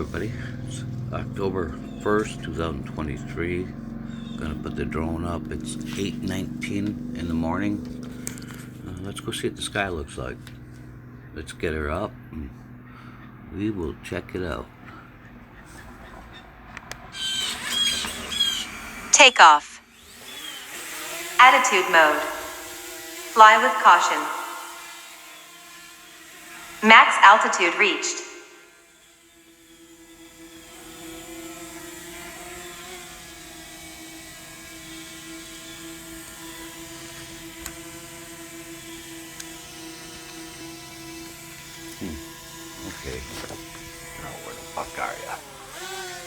everybody. It's October 1st, 2023. Gonna put the drone up. It's 8:19 in the morning. Let's go see what the sky looks like. Let's get her up and we will check it out. Takeoff. Attitude mode. Fly with caution. Max altitude reached. Okay. Now where the fuck are ya?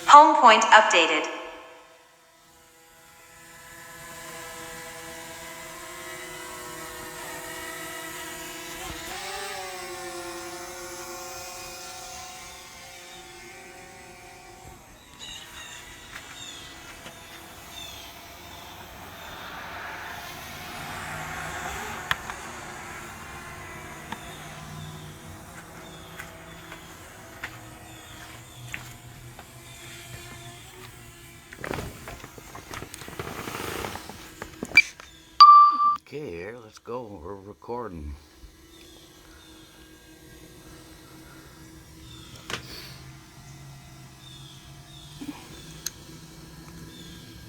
Home point updated. Okay, here, let's go. We're recording.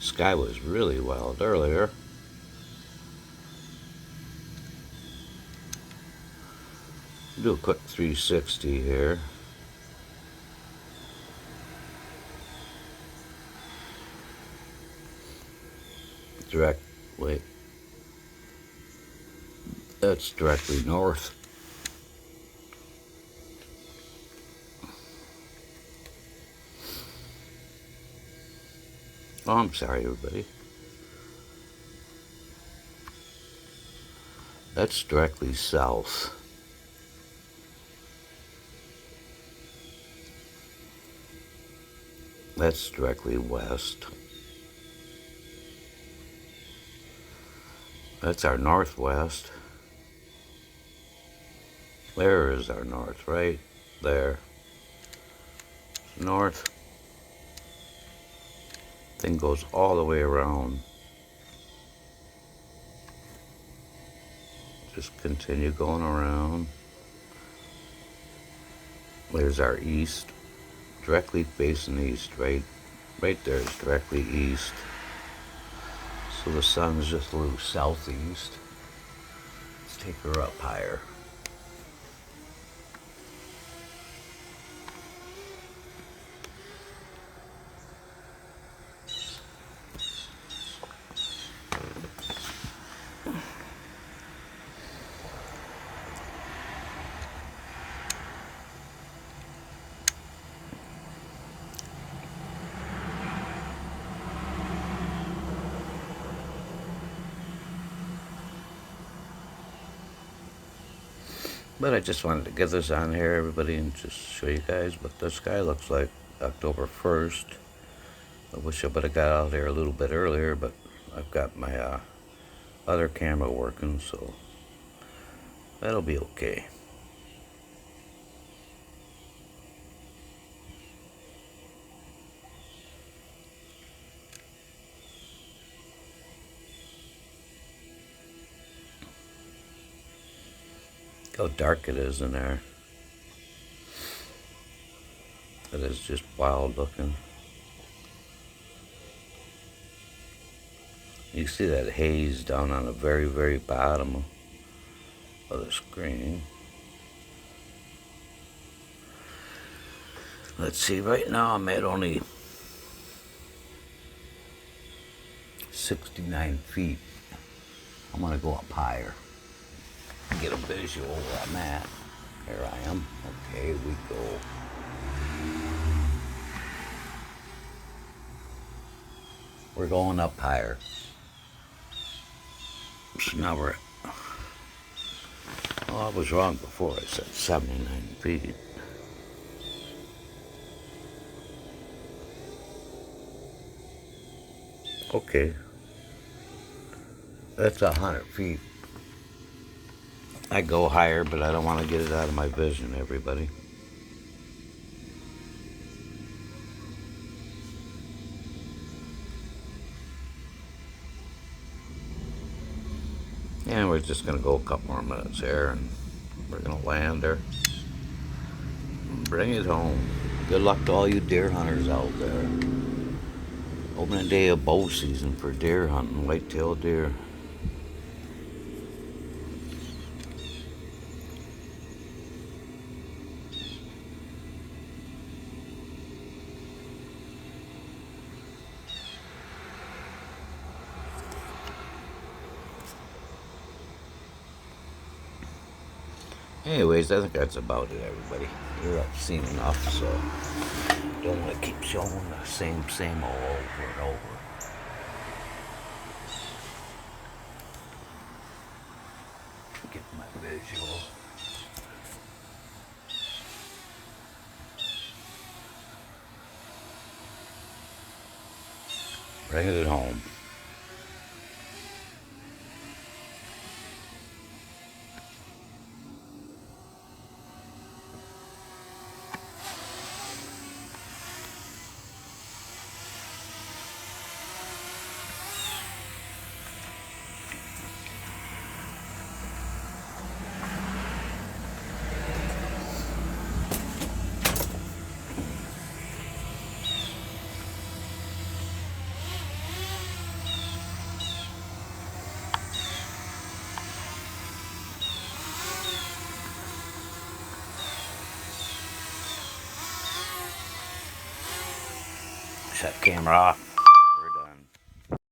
Sky was really wild earlier. Do a quick 360 here. Direct, wait. That's directly north. Oh, I'm sorry, everybody. That's directly south. That's directly west. That's our northwest. There is our north, right there. North. Thing goes all the way around. Just continue going around. There's our east. Directly facing east, right there is directly east. So the sun's just a little southeast. Let's take her up higher. But I just wanted to get this on here, everybody, and just show you guys what the sky looks like October 1st. I wish I would have got out there a little bit earlier, but I've got my other camera working, so that'll be okay. Look how dark it is in there. It is just wild looking. You see that haze down on the very, very bottom of the screen. Let's see, right now I'm at only 69 feet. I'm gonna go up higher. Get a visual where I'm at. Here I am. Okay, we go. We're going up higher. So now we're at, oh, I was wrong before. I said 79 feet. Okay. That's 100 feet. I go higher, but I don't want to get it out of my vision, everybody. And we're just gonna go a couple more minutes here, and we're gonna land her. Bring it home. Good luck to all you deer hunters out there. Opening day of bow season for deer hunting, white-tailed deer. Anyways, I think that's about it, everybody. You're up seen enough, so don't want to keep showing the same old over and over. Get my visual. Bring it home. Shut the camera off.